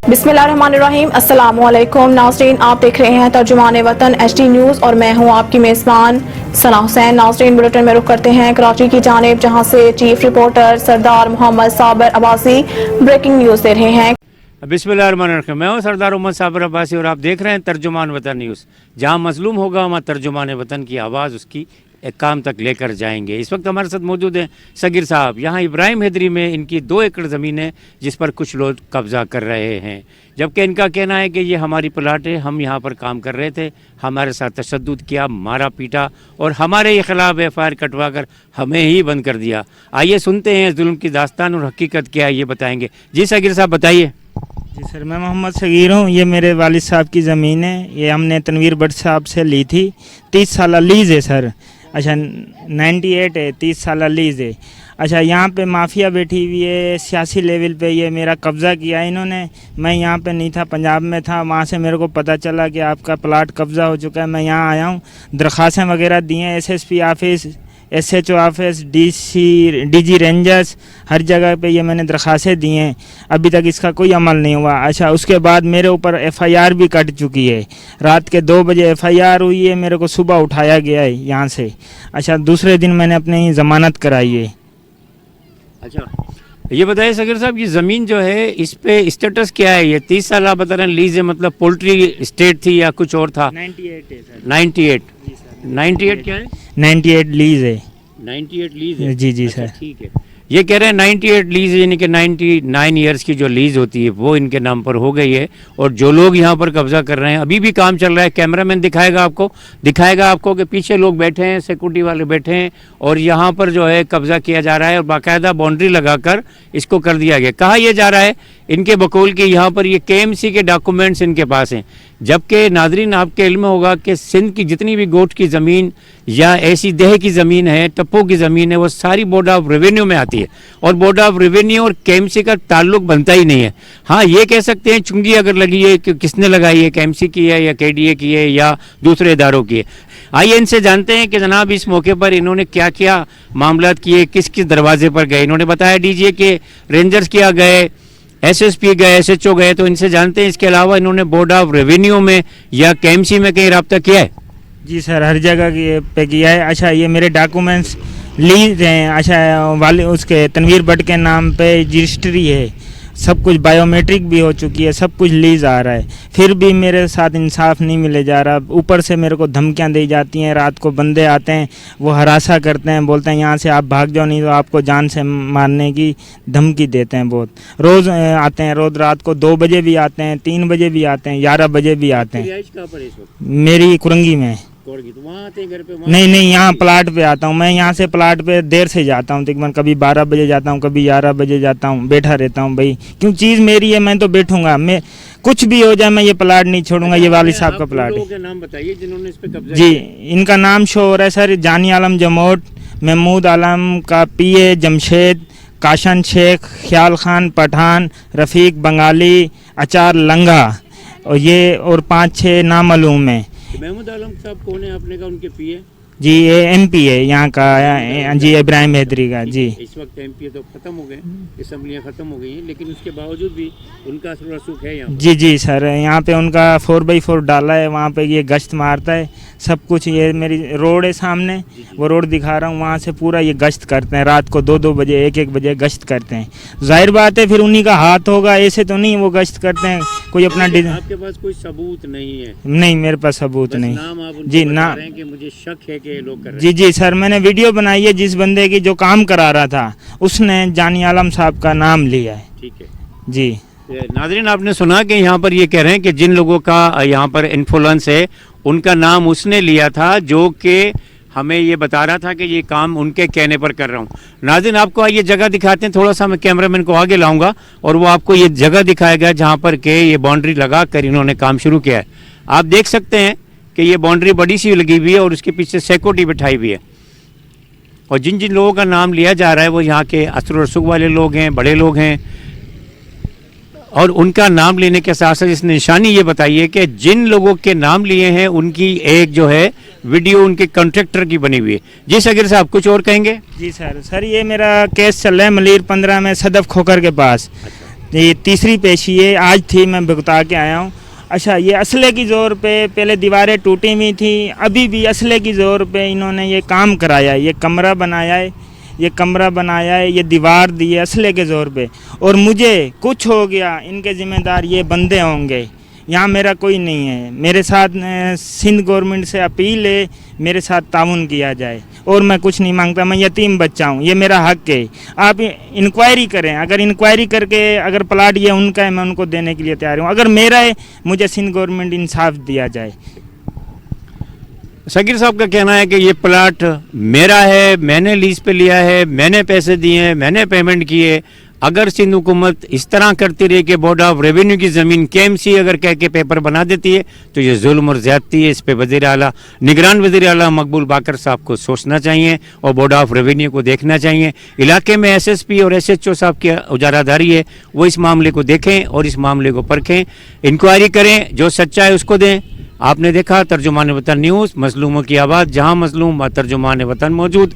बिस्मिल्लाहिर्रहमानिर्रहीम, अस्सलाम वालेकुम नाज़रीन, आप देख रहे हैं तर्जुमान वतन HD न्यूज़ और मैं हूं आपकी मेज़बान सना हुसैन। नाज़रीन, बुलेटिन में रुख करते हैं कराची की जानिब, जहां से चीफ रिपोर्टर सरदार मोहम्मद साबर अब्बासी ब्रेकिंग न्यूज़ दे रहे हैं। बिस्मिल्लाहिर्रहमानिर्रहीम, मैं हूं सरदार मोहम्मद साबर अब्बासी और आप देख रहे हैं तर्जुमान वतन न्यूज़, जहां मजलूम होगा हम तर्जुमान वतन की आवाज़ उसकी एक काम तक लेकर जाएंगे। इस वक्त हमारे साथ मौजूद हैं सगीर साहब। यहाँ इब्राहिम हैदरी में इनकी 2 एकड़ ज़मीन है जिस पर कुछ लोग कब्ज़ा कर रहे हैं, जबकि इनका कहना है कि ये हमारी प्लाट है, हम यहाँ पर काम कर रहे थे, हमारे साथ तशद्दुद किया, मारा पीटा और हमारे ये खिलाफ FIR कटवा कर हमें ही बंद कर दिया। आइए सुनते हैं जुल्म की दास्तान और हकीकत क्या है, ये बताएंगे। जी सगीर साहब बताइए। जी सर, मैं मोहम्मद सगीर हूँ। ये मेरे वालिद साहब की ज़मीन है, ये हमने तनवीर भट्ट साहब से ली थी। 30 साल लीज़ है सर। अच्छा 98 है, 30 साल लीज़ है। अच्छा, यहाँ पे माफिया बैठी हुई है, सियासी लेवल पे ये मेरा कब्ज़ा किया इन्होंने। मैं यहाँ पे नहीं था, पंजाब में था, वहाँ से मेरे को पता चला कि आपका प्लाट कब्ज़ा हो चुका है। मैं यहाँ आया हूँ, दरख्वास्तें वगैरह दी हैं, SSP office, SHO office, DG rangers, हर जगह पे ये मैंने दरख्वास्तें दी हैं, अभी तक इसका कोई अमल नहीं हुआ। अच्छा, उसके बाद मेरे ऊपर FIR भी कट चुकी है। रात के 2 बजे FIR हुई है, मेरे को सुबह उठाया गया है यहाँ से। अच्छा, दूसरे दिन मैंने अपनी ज़मानत कराई है। अच्छा, ये बताइए सगीर साहब, ये ज़मीन जो है इस पे स्टेटस क्या है? ये 30 साल आप बता रहे हैं लीज है, मतलब पोल्ट्री स्टेट थी या कुछ और था? 98 है सर। 98 क्या है? 98 लीज है। 98 लीज है? जी जी अच्छा, सर। ठीक है। ये कह रहे हैं 98 लीज यानी कि 99 ईयर्स की जो लीज होती है वो इनके नाम पर हो गई है, और जो लोग यहाँ पर कब्जा कर रहे हैं, अभी भी काम चल रहा है। कैमरामैन दिखाएगा आपको कि पीछे लोग बैठे हैं, सिक्योरिटी वाले बैठे हैं, और यहाँ पर जो है कब्जा किया जा रहा है और बाकायदा बाउंड्री लगाकर इसको कर दिया गया। कहा यह जा रहा है इनके बकौल कि यहाँ पर ये KMC के डॉक्यूमेंट्स इनके पास हैं, जबकि नादरीन आपके इल्म होगा कि सिंध की जितनी भी गोट की ज़मीन या ऐसी देह की ज़मीन है, टप्पो की ज़मीन है, वो सारी बोर्ड ऑफ रेवेन्यू में आती है, और बोर्ड ऑफ रेवेन्यू और KMC का ताल्लुक बनता ही नहीं है। हाँ, ये कह सकते हैं चुंगी अगर लगी है कि किसने लगाई है, KMC की है या KDA की है या दूसरे इदारों की है। आइए इनसे जानते हैं कि जनाब इस मौके पर इन्होंने क्या क्या मामलात किए, किस किस दरवाजे पर गए। इन्होंने बताया DG के रेंजर्स किया गए, SSP गए, SHO गए, तो इनसे जानते हैं इसके अलावा इन्होंने बोर्ड ऑफ रेवेन्यू में या KMC में कहीं रब्ता किया है? जी सर, हर जगह पे किया है। अच्छा, ये मेरे डॉक्यूमेंट्स लीज हैं। अच्छा, वाले उसके तनवीर भट्ट के नाम पे रजिस्ट्री है, सब कुछ बायोमेट्रिक भी हो चुकी है, सब कुछ लीज आ रहा है, फिर भी मेरे साथ इंसाफ नहीं मिले जा रहा। ऊपर से मेरे को धमकियां दी जाती हैं, रात को बंदे आते हैं, वो हरासा करते हैं, बोलते हैं यहाँ से आप भाग जाओ नहीं तो आपको जान से मारने की धमकी देते हैं। बहुत रोज़ आते हैं, रोज़ रात को 2 बजे भी आते हैं, 3 बजे भी आते हैं, 11 बजे भी आते हैं। कहाँ पर है इस वक्त? मेरी कुरंगी में। तो वहाँ आते हैं घर पे? नहीं, यहाँ प्लाट पे आता हूँ मैं। यहाँ से प्लाट पे देर से जाता हूँ, तकरीबन कभी 12 बजे जाता हूँ, कभी 11 बजे जाता हूँ, बैठा रहता हूँ भाई, क्यों चीज़ मेरी है, मैं तो बैठूंगा, मैं कुछ भी हो जाए मैं ये प्लाट नहीं छोड़ूंगा। ये वालिद साहब का प्लाट है। नाम बताइए जिन्होंने इस पे कब्जा जी, किया। इनका नाम शो हो रहा है सर, जानी आलम जमोट, महमूद आलम का PA जमशेद, काशन शेख, ख्याल खान पठान, रफ़ीक बंगाली, अचार लंगा, और ये और 5-6 नामालूम है। महमूद आलम साहब कौन है आपने कहा? उनके PA? जी, ये MP है यहाँ का, जी इब्राहिम हैदरी का। जी, इस वक्त MP तो खत्म हो गए, असम्बलियाँ खत्म हो गई हैं, लेकिन उसके बावजूद भी उनका असर रसूख है यहाँ? जी सर, यहाँ पे उनका 4x4 डाला है, वहाँ पे ये गश्त मारता है, सब कुछ। ये मेरी रोड है सामने, वो रोड दिखा रहा हूँ, वहाँ से पूरा ये गश्त करते हैं, रात को 2-2 बजे 1-1 बजे गश्त करते हैं। जाहिर बात है फिर उन्हीं का हाथ होगा, ऐसे तो नहीं वो गश्त करते हैं। कोई अपना आपके पास कोई सबूत नहीं है? नहीं, मेरे पास सबूत नहीं। नाम आप जी ना, कि मुझे शक है कि ये लोग कर रहे हैं। जी सर, मैंने वीडियो बनाई है, जिस बंदे की जो काम करा रहा था उसने जानी आलम साहब का नाम लिया है। ठीक है जी। नाज़रीन, आपने सुना कि यहाँ पर ये कह रहे हैं कि जिन लोगों का यहाँ पर इन्फ्लुएंस है उनका नाम उसने लिया था, जो कि हमें ये बता रहा था कि ये काम उनके कहने पर कर रहा हूँ। नाज़रीन, आपको ये जगह दिखाते हैं, थोड़ा सा मैं कैमरामैन को आगे लाऊंगा और वो आपको ये जगह दिखाएगा जहाँ पर के ये बाउंड्री लगा कर इन्होंने काम शुरू किया है। आप देख सकते हैं कि ये बाउंड्री बड़ी सी लगी हुई है और उसके पीछे सिक्योरिटी बिठाई हुई है, और जिन जिन लोगों का नाम लिया जा रहा है वो यहाँ के असर रसूख वाले लोग हैं, बड़े लोग हैं, और उनका नाम लेने के साथ साथ इस निशानी ये बताइए कि जिन लोगों के नाम लिए हैं उनकी एक जो है वीडियो उनके कॉन्ट्रैक्टर की बनी हुई है। जी सगीर साहब कुछ और कहेंगे? जी सर, ये मेरा केस चल रहा है मलीर 15 में, सदफ खोकर के पास। ये तीसरी पेशी है, आज थी, मैं भुगता के आया हूँ। अच्छा, ये असले की ज़ोर पे पहले दीवारें टूटी हुई थी, अभी भी असले की ज़ोर पे इन्होंने ये काम कराया है, ये कमरा बनाया है, ये कमरा बनाया है, ये दीवार दी है असले के ज़ोर पे। और मुझे कुछ हो गया, इनके ज़िम्मेदार ये बंदे होंगे, यहाँ मेरा कोई नहीं है। मेरे साथ सिंध गवर्नमेंट से अपील है, मेरे साथ ताउन किया जाए, और मैं कुछ नहीं मांगता, मैं यतीम बच्चा हूँ, ये मेरा हक है। आप इंक्वायरी करें, अगर इंक्वायरी करके अगर प्लाट ये उनका है, मैं उनको देने के लिए तैयार हूँ। अगर मेरा है, मुझे सिंध गवर्नमेंट इंसाफ दिया जाए। सगीर साहब का कहना है कि ये प्लाट मेरा है, मैंने लीज पे लिया है, मैंने पैसे दिए हैं, मैंने पेमेंट किए। अगर सिंध हुकूमत इस तरह करती रही कि बोर्ड ऑफ रेवेन्यू की ज़मीन केएमसी अगर कह के पेपर बना देती है तो ये जुल्म और ज़्यादती है। इस पे वज़ीर आला, निगरान वज़ीर आला मकबूल बाकर साहब को सोचना चाहिए और बोर्ड ऑफ रेवेन्यू को देखना चाहिए। इलाके में एसएसपी और एसएचओ साहब की उजारादारी है, वो इस मामले को देखें और इस मामले को परखें, इंक्वायरी करें, जो सच्चा है उसको दें। आपने देखा तर्जुमान वतन न्यूज़, मजलूमों की आवाज़, जहाँ मजलूम व तर्जुमान वतन मौजूद।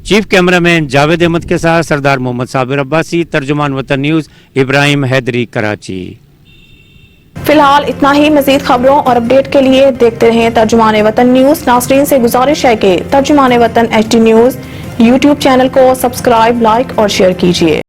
चीफ कैमरामैन जावेद अहमद के साथ सरदार मोहम्मद साबिर अब्बासी, तर्जुमान वतन न्यूज़, इब्राहिम हैदरी, कराची। फिलहाल इतना ही। मजीद खबरों और अपडेट के लिए देखते रहें तर्जुमान वतन न्यूज़। नाज़रीन से गुजारिश है कि तर्जुमान वतन HD न्यूज़ यूट्यूब चैनल को सब्सक्राइब, लाइक और शेयर कीजिए।